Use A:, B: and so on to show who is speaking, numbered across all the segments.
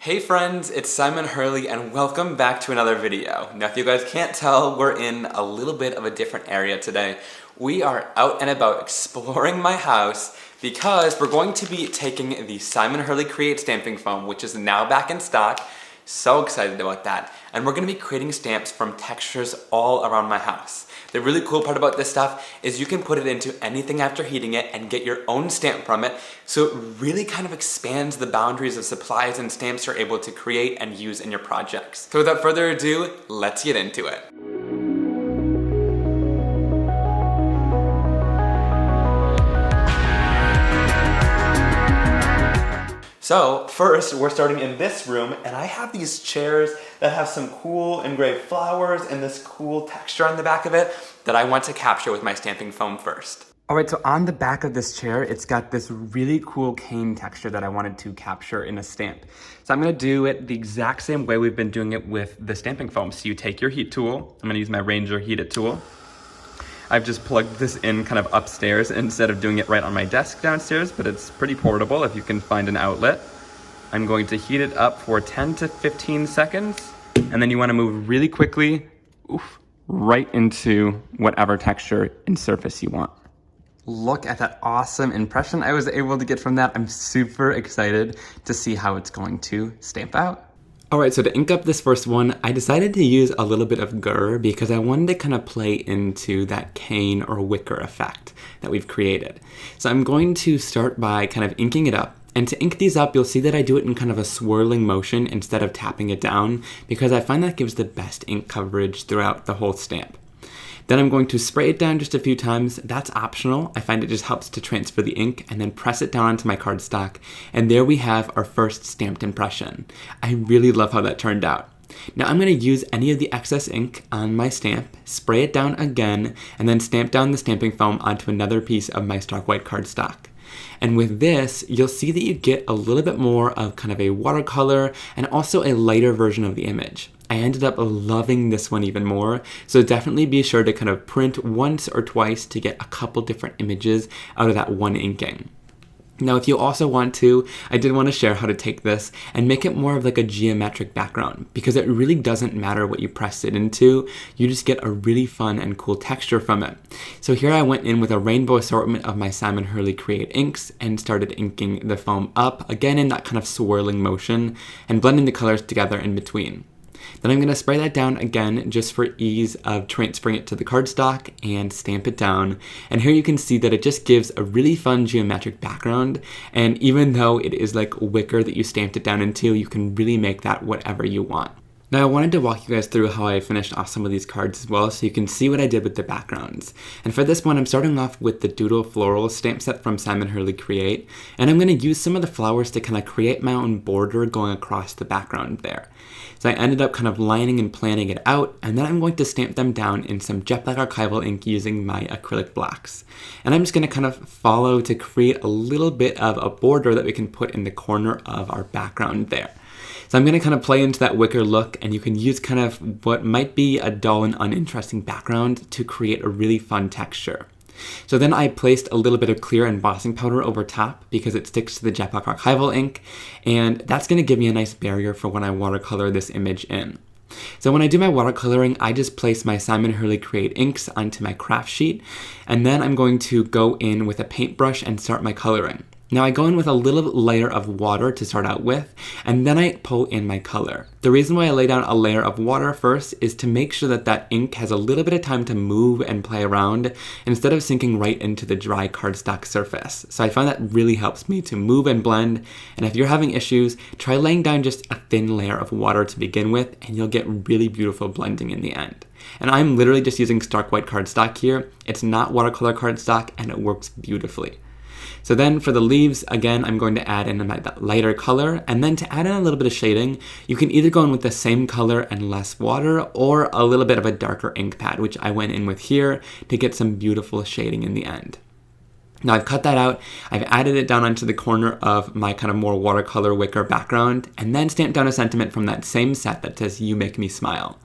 A: Hey friends, it's Simon Hurley and welcome back to another video. Now if you guys can't tell, we're in a little bit of a different area today. We are out and about exploring my house because we're going to be taking the Simon Hurley Create stamping foam, which is now back in stock. So excited about that. And we're gonna be creating stamps from textures all around my house. The really cool part about this stuff is you can put it into anything after heating it and get your own stamp from it, so it really kind of expands the boundaries of supplies and stamps you're able to create and use in your projects. So without further ado, let's get into it. So first, we're starting in this room, and I have these chairs that have some cool engraved flowers and this cool texture on the back of it that I want to capture with my stamping foam first. Alright, so on the back of this chair, it's got this really cool cane texture that I wanted to capture in a stamp. So I'm going to do it the exact same way we've been doing it with the stamping foam. So you take your heat tool, I'm going to use my Ranger heated tool. I've just plugged this in kind of upstairs instead of doing it right on my desk downstairs, but it's pretty portable if you can find an outlet. I'm going to heat it up for 10 to 15 seconds, and then you want to move really quickly, right into whatever texture and surface you want. Look at that awesome impression I was able to get from that. I'm super excited to see how it's going to stamp out. Alright, so to ink up this first one, I decided to use a little bit of Gur because I wanted to kind of play into that cane or wicker effect that we've created. So I'm going to start by kind of inking it up. And to ink these up, you'll see that I do it in kind of a swirling motion instead of tapping it down because I find that gives the best ink coverage throughout the whole stamp. Then I'm going to spray it down just a few times. That's optional. I find it just helps to transfer the ink, and then press it down onto my cardstock. And there we have our first stamped impression. I really love how that turned out. Now I'm going to use any of the excess ink on my stamp, spray it down again, and then stamp down the stamping foam onto another piece of my stark white cardstock. And with this, you'll see that you get a little bit more of kind of a watercolor and also a lighter version of the image. I ended up loving this one even more, so definitely be sure to kind of print once or twice to get a couple different images out of that one inking. Now, if you also want to, I did want to share how to take this and make it more of like a geometric background, because it really doesn't matter what you press it into, you just get a really fun and cool texture from it. So here I went in with a rainbow assortment of my Simon Hurley Create inks and started inking the foam up, again in that kind of swirling motion, and blending the colors together in between. Then I'm going to spray that down again just for ease of transferring it to the cardstock and stamp it down. And here you can see that it just gives a really fun geometric background. And even though it is like wicker that you stamped it down into, you can really make that whatever you want. Now I wanted to walk you guys through how I finished off some of these cards as well, so you can see what I did with the backgrounds. And for this one, I'm starting off with the Doodle Florals stamp set from Simon Hurley Create, and I'm going to use some of the flowers to kind of create my own border going across the background there. So I ended up kind of lining and planning it out, and then I'm going to stamp them down in some jet black archival ink using my acrylic blocks. And I'm just going to kind of follow to create a little bit of a border that we can put in the corner of our background there. So I'm going to kind of play into that wicker look, and you can use kind of what might be a dull and uninteresting background to create a really fun texture. So then I placed a little bit of clear embossing powder over top because it sticks to the jet black archival ink, and that's going to give me a nice barrier for when I watercolor this image in. So when I do my watercoloring, I just place my Simon Hurley Create inks onto my craft sheet, and then I'm going to go in with a paintbrush and start my coloring. Now I go in with a little layer of water to start out with, and then I pull in my color. The reason why I lay down a layer of water first is to make sure that that ink has a little bit of time to move and play around instead of sinking right into the dry cardstock surface. So I find that really helps me to move and blend, and if you're having issues, try laying down just a thin layer of water to begin with, and you'll get really beautiful blending in the end. And I'm literally just using stark white cardstock here. It's not watercolor cardstock, and it works beautifully. So then for the leaves, again, I'm going to add in that lighter color, and then to add in a little bit of shading, you can either go in with the same color and less water, or a little bit of a darker ink pad, which I went in with here to get some beautiful shading in the end. Now I've cut that out, I've added it down onto the corner of my kind of more watercolor wicker background, and then stamped down a sentiment from that same set that says, "You make me smile."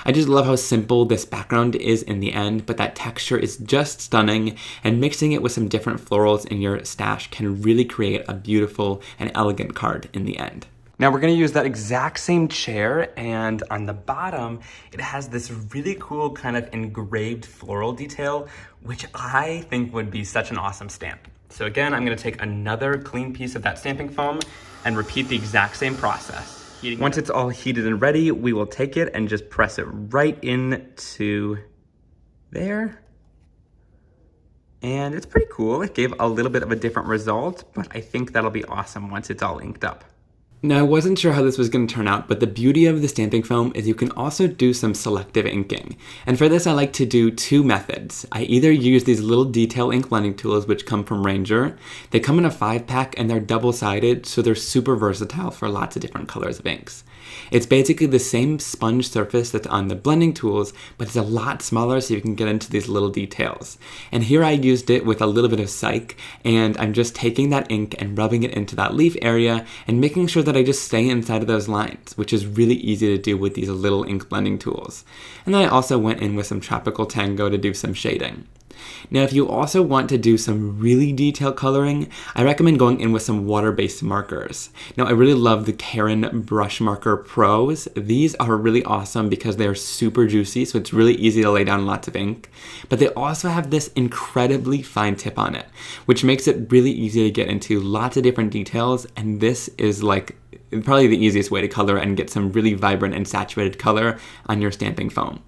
A: I just love how simple this background is in the end, but that texture is just stunning, and mixing it with some different florals in your stash can really create a beautiful and elegant card in the end. Now we're gonna use that exact same chair, and on the bottom, it has this really cool kind of engraved floral detail, which I think would be such an awesome stamp. So again, I'm gonna take another clean piece of that stamping foam and repeat the exact same process. Once it's all heated and ready, we will take it and just press it right into there. And it's pretty cool. It gave a little bit of a different result, but I think that'll be awesome once it's all inked up. Now, I wasn't sure how this was going to turn out, but the beauty of the stamping foam is you can also do some selective inking. And for this, I like to do two methods. I either use these little detail ink blending tools, which come from Ranger. They come in a 5-pack and they're double-sided, so they're super versatile for lots of different colors of inks. It's basically the same sponge surface that's on the blending tools, but it's a lot smaller so you can get into these little details. And here I used it with a little bit of Psych, and I'm just taking that ink and rubbing it into that leaf area and making sure that I just stay inside of those lines, which is really easy to do with these little ink blending tools. And then I also went in with some Tropical Tango to do some shading. Now, if you also want to do some really detailed coloring, I recommend going in with some water-based markers. Now, I really love the Karin Brush Marker Pros. These are really awesome because they are super juicy, so it's really easy to lay down lots of ink. But they also have this incredibly fine tip on it, which makes it really easy to get into lots of different details, and this is like probably the easiest way to color and get some really vibrant and saturated color on your stamping foam.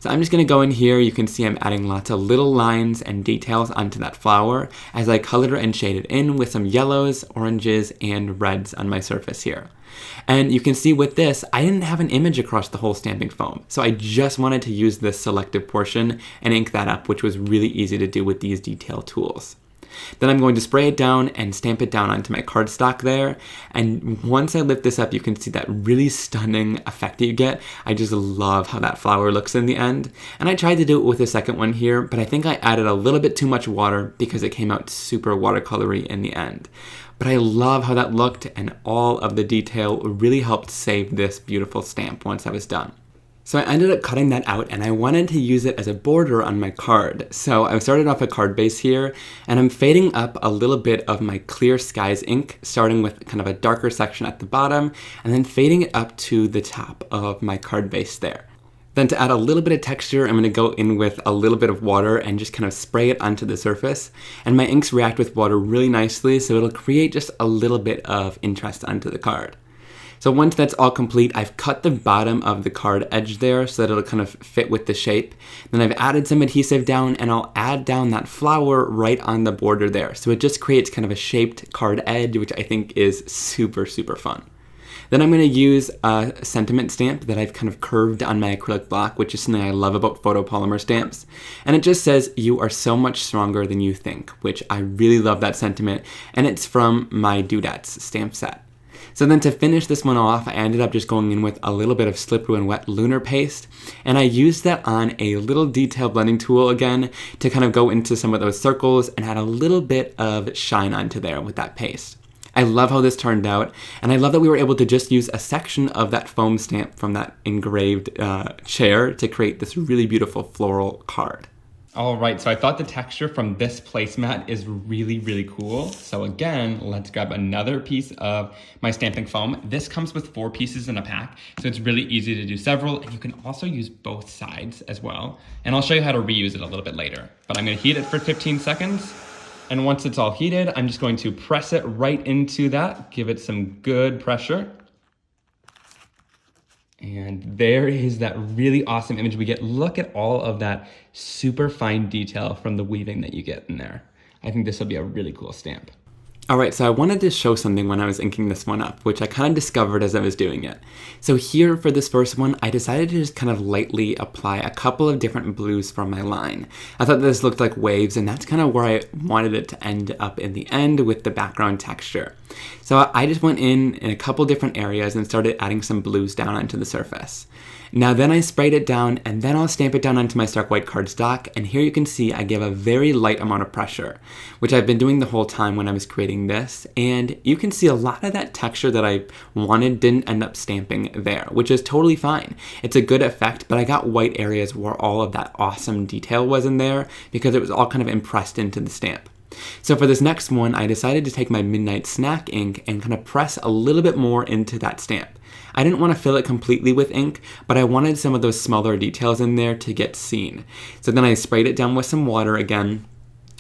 A: So I'm just going to go in here. You can see I'm adding lots of little lines and details onto that flower as I colored and shaded in with some yellows, oranges, and reds on my surface here. And you can see with this, I didn't have an image across the whole stamping foam, so I just wanted to use this selective portion and ink that up, which was really easy to do with these detail tools. Then I'm going to spray it down and stamp it down onto my cardstock there. And once I lift this up, you can see that really stunning effect that you get. I just love how that flower looks in the end. And I tried to do it with a second one here, but I think I added a little bit too much water because it came out super watercolory in the end. But I love how that looked, and all of the detail really helped save this beautiful stamp once I was done. So I ended up cutting that out, and I wanted to use it as a border on my card. So I've started off a card base here, and I'm fading up a little bit of my Clear Skies ink, starting with kind of a darker section at the bottom, and then fading it up to the top of my card base there. Then to add a little bit of texture, I'm going to go in with a little bit of water and just kind of spray it onto the surface. And my inks react with water really nicely, so it'll create just a little bit of interest onto the card. So once that's all complete, I've cut the bottom of the card edge there so that it'll kind of fit with the shape. Then I've added some adhesive down, and I'll add down that flower right on the border there. So it just creates kind of a shaped card edge, which I think is super, super fun. Then I'm going to use a sentiment stamp that I've kind of curved on my acrylic block, which is something I love about photopolymer stamps. And it just says, "You are so much stronger than you think," which I really love that sentiment. And it's from my Dudettes stamp set. So then to finish this one off, I ended up just going in with a little bit of slippery and wet Lunar paste, and I used that on a little detail blending tool again to kind of go into some of those circles and add a little bit of shine onto there with that paste. I love how this turned out, and I love that we were able to just use a section of that foam stamp from that engraved chair to create this really beautiful floral card. All right, so I thought the texture from this placemat is really, really cool. So again, let's grab another piece of my stamping foam. This comes with 4 pieces in a pack, so it's really easy to do several, and you can also use both sides as well. And I'll show you how to reuse it a little bit later. But I'm gonna heat it for 15 seconds, and once it's all heated, I'm just going to press it right into that, give it some good pressure. And there is that really awesome image we get. Look at all of that super fine detail from the weaving that you get in there. I think this will be a really cool stamp. All right, so I wanted to show something when I was inking this one up, which I kind of discovered as I was doing it. So here for this first one, I decided to just kind of lightly apply a couple of different blues from my line. I thought this looked like waves, and that's kind of where I wanted it to end up in the end with the background texture. So I just went in a couple different areas and started adding some blues down onto the surface. Now then I sprayed it down, and then I'll stamp it down onto my stark white cardstock, and here you can see I give a very light amount of pressure, which I've been doing the whole time when I was creating this, and you can see a lot of that texture that I wanted didn't end up stamping there, which is totally fine. It's a good effect, but I got white areas where all of that awesome detail was in there because it was all kind of impressed into the stamp.
B: So for this next one, I decided to take my Midnight Snack ink and kind of press a little bit more into that stamp. I didn't want to fill it completely with ink, but I wanted some of those smaller details in there to get seen. So then I sprayed it down with some water again,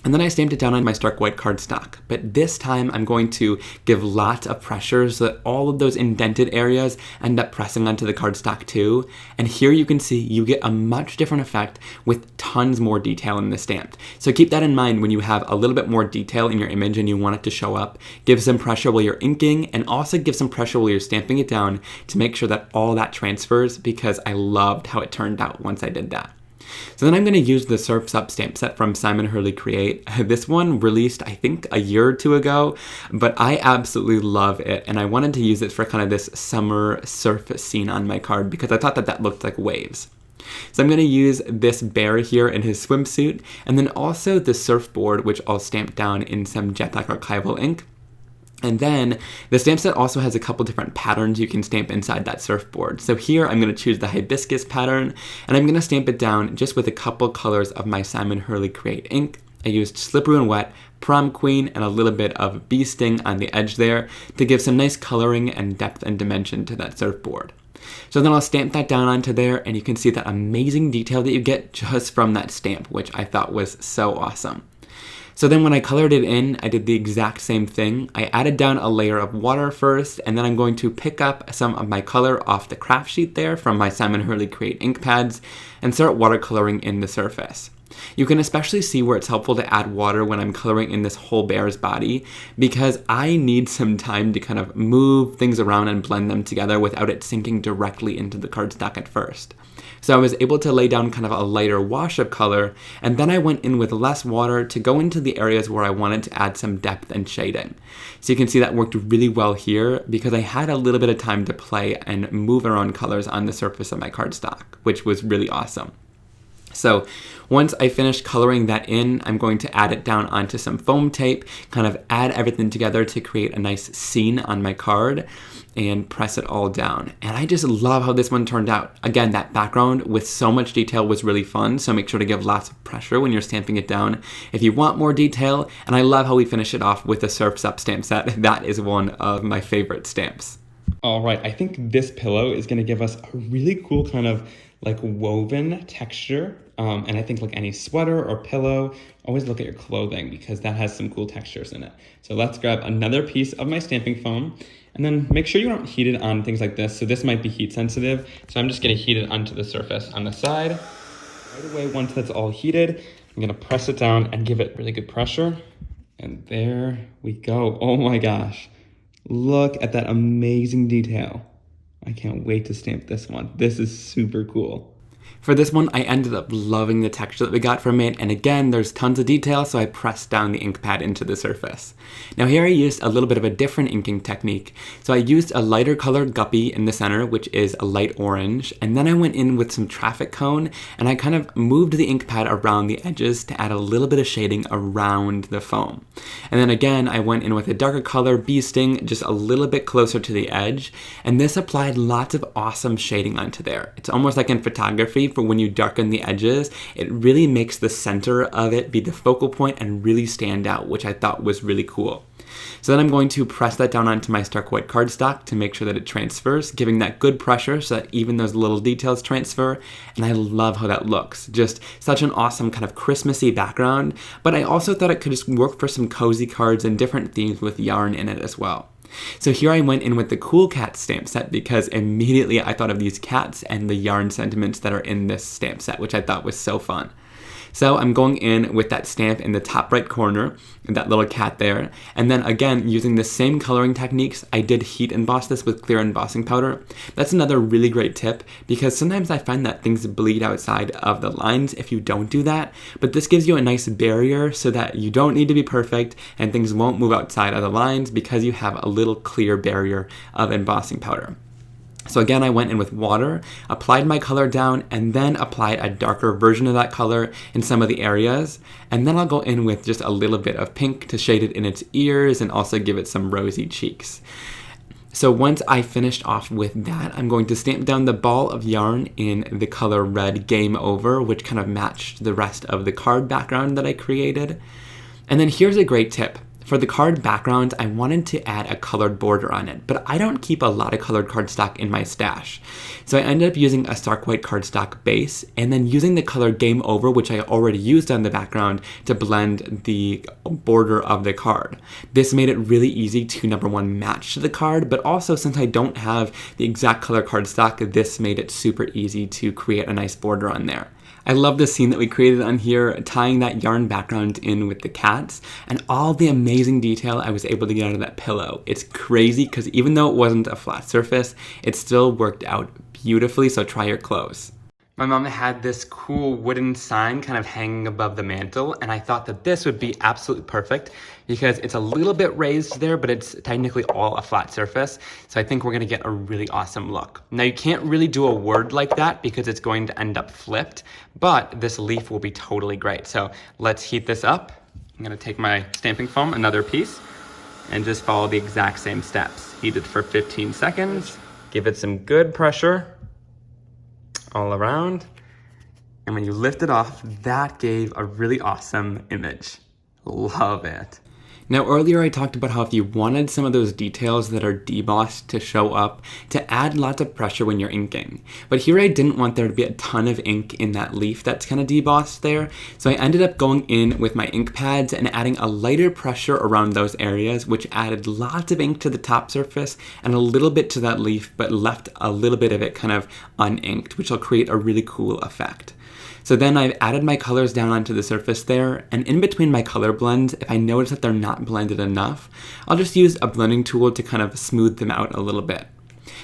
B: and then I stamped it down on my stark white cardstock. But this time I'm going to give lots of pressure so that all of those indented areas end up pressing onto the cardstock too. And here you can see you get a much different effect with tons more detail in the stamp. So keep that in mind when you have a little bit more detail in your image and you want it to show up. Give some pressure while you're inking, and also give some pressure while you're stamping it down to make sure that all that transfers, because I loved how it turned out once I did that. So then I'm going to use the Surf's Up stamp set from Simon Hurley Create. This one released, I think, a year or two ago, but I absolutely love it, and I wanted to use it for kind of this summer surf scene on my card because I thought that that looked like waves. So I'm going to use this bear here in his swimsuit, and then also the surfboard, which I'll stamp down in some jet black archival ink. And then the stamp set also has a couple different patterns you can stamp inside that surfboard. So here I'm going to choose the hibiscus pattern, and I'm going to stamp it down just with a couple colors of my Simon Hurley Create ink. I used Slippery and Wet, Prom Queen, and a little bit of Bee Sting on the edge there to give some nice coloring and depth and dimension to that surfboard. So then I'll stamp that down onto there, and you can see that amazing detail that you get just from that stamp, which I thought was so awesome. So then when I colored it in, I did the exact same thing. I added down a layer of water first, and then I'm going to pick up some of my color off the craft sheet there from my Simon Hurley Create ink pads and start watercoloring in the surface. You can especially see where it's helpful to add water when I'm coloring in this whole bear's body, because I need some time to kind of move things around and blend them together without it sinking directly into the cardstock at first. So I was able to lay down kind of a lighter wash of color, and then I went in with less water to go into the areas where I wanted to add some depth and shading. So you can see that worked really well here because I had a little bit of time to play and move around colors on the surface of my cardstock, which was really awesome. So once I finish coloring that in, I'm going to add it down onto some foam tape, kind of add everything together to create a nice scene on my card, and press it all down. And I just love how this one turned out. Again, that background with so much detail was really fun, so make sure to give lots of pressure when you're stamping it down if you want more detail. And I love how we finish it off with the Surf's Up stamp set. That is one of my favorite stamps.
A: All right, I think this pillow is going to give us a really cool kind of like woven texture. And I think like any sweater or pillow, always look at your clothing because that has some cool textures in it. So let's grab another piece of my stamping foam, and then make sure you don't heat it on things like this. So this might be heat sensitive. So I'm just going to heat it onto the surface on the side. Right away, once that's all heated, I'm going to press it down and give it really good pressure. And there we go. Oh my gosh. Look at that amazing detail. I can't wait to stamp this one. This is super cool.
B: For this one, I ended up loving the texture that we got from it, and again, there's tons of detail, so I pressed down the ink pad into the surface. Now here I used a little bit of a different inking technique. So I used a lighter colored guppy in the center, which is a light orange, and then I went in with some traffic cone, and I kind of moved the ink pad around the edges to add a little bit of shading around the foam. And then again, I went in with a darker color, Bee Sting, just a little bit closer to the edge, and this applied lots of awesome shading onto there. It's almost like in photography, for when you darken the edges, it really makes the center of it be the focal point and really stand out, which I thought was really cool. So then I'm going to press that down onto my stark white cardstock to make sure that it transfers, giving that good pressure so that even those little details transfer, and I love how that looks. Just such an awesome kind of Christmassy background, but I also thought it could just work for some cozy cards and different themes with yarn in it as well. So here I went in with the Cool Cat stamp set because immediately I thought of these cats and the yarn sentiments that are in this stamp set, which I thought was so fun. So I'm going in with that stamp in the top right corner, that little cat there, and then again, using the same coloring techniques, I did heat emboss this with clear embossing powder. That's another really great tip, because sometimes I find that things bleed outside of the lines if you don't do that, but this gives you a nice barrier so that you don't need to be perfect and things won't move outside of the lines because you have a little clear barrier of embossing powder. So again, I went in with water, applied my color down, and then applied a darker version of that color in some of the areas. And then I'll go in with just a little bit of pink to shade it in its ears and also give it some rosy cheeks. So once I finished off with that, I'm going to stamp down the ball of yarn in the color red Game Over, which kind of matched the rest of the card background that I created. And then here's a great tip. For the card background, I wanted to add a colored border on it, but I don't keep a lot of colored cardstock in my stash. So I ended up using a stark white cardstock base and then using the color Game Over, which I already used on the background, to blend the border of the card. This made it really easy to, number one, match to the card, but also since I don't have the exact color cardstock, this made it super easy to create a nice border on there. I love the scene that we created on here, tying that yarn background in with the cats, and all the amazing detail I was able to get out of that pillow. It's crazy because even though it wasn't a flat surface, it still worked out beautifully, so try your clothes. My mom had this cool wooden sign kind of hanging above the mantle, and I thought that this would be absolutely perfect because it's a little bit raised there, but it's technically all a flat surface. So I think we're gonna get a really awesome look. Now you can't really do a word like that because it's going to end up flipped, but this leaf will be totally great. So let's heat this up. I'm gonna take my stamping foam, another piece, and just follow the exact same steps. Heat it for 15 seconds, give it some good pressure all around, and when you lift it off, that gave a really awesome image. Love it. Now earlier I talked about how if you wanted some of those details that are debossed to show up, to add lots of pressure when you're inking. But here I didn't want there to be a ton of ink in that leaf that's kind of debossed there, so I ended up going in with my ink pads and adding a lighter pressure around those areas, which added lots of ink to the top surface and a little bit to that leaf, but left a little bit of it kind of uninked, which will create a really cool effect. So then I've added my colors down onto the surface there, and in between my color blends, if I notice that they're not blended enough, I'll just use a blending tool to kind of smooth them out a little bit.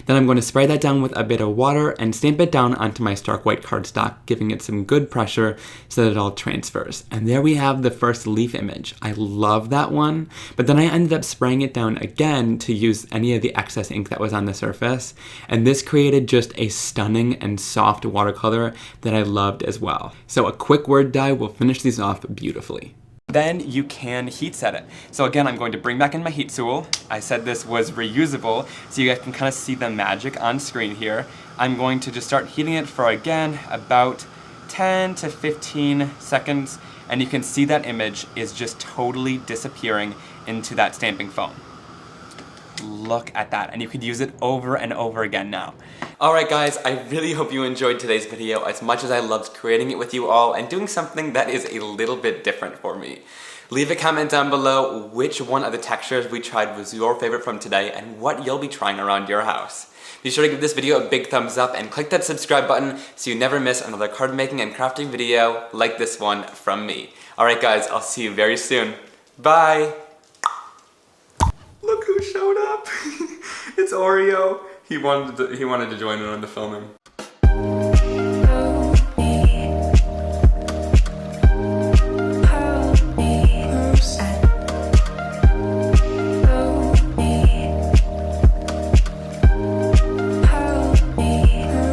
B: Then I'm going to spray that down with a bit of water and stamp it down onto my stark white cardstock, giving it some good pressure so that it all transfers. And there we have the first leaf image. I love that one, but then I ended up spraying it down again to use any of the excess ink that was on the surface, and this created just a stunning and soft watercolor that I loved as well. So a quick word dye will finish these off beautifully. Then you can heat set it. So again, I'm going to bring back in my heat tool. I said this was reusable, so you guys can kind of see the magic on screen here. I'm going to just start heating it for, again, about 10 to 15 seconds, and you can see that image is just totally disappearing into that stamping foam. Look at that, and you could use it over and over again now. Alright guys, I really hope you enjoyed today's video as much as I loved creating it with you all and doing something that is a little bit different for me. Leave a comment down below which one of the textures we tried was your favorite from today and what you'll be trying around your house. Be sure to give this video a big thumbs up and click that subscribe button so you never miss another card making and crafting video like this one from me. Alright guys, I'll see you very soon. Bye! Look who showed up! It's Oreo. He wanted to join in on the filming.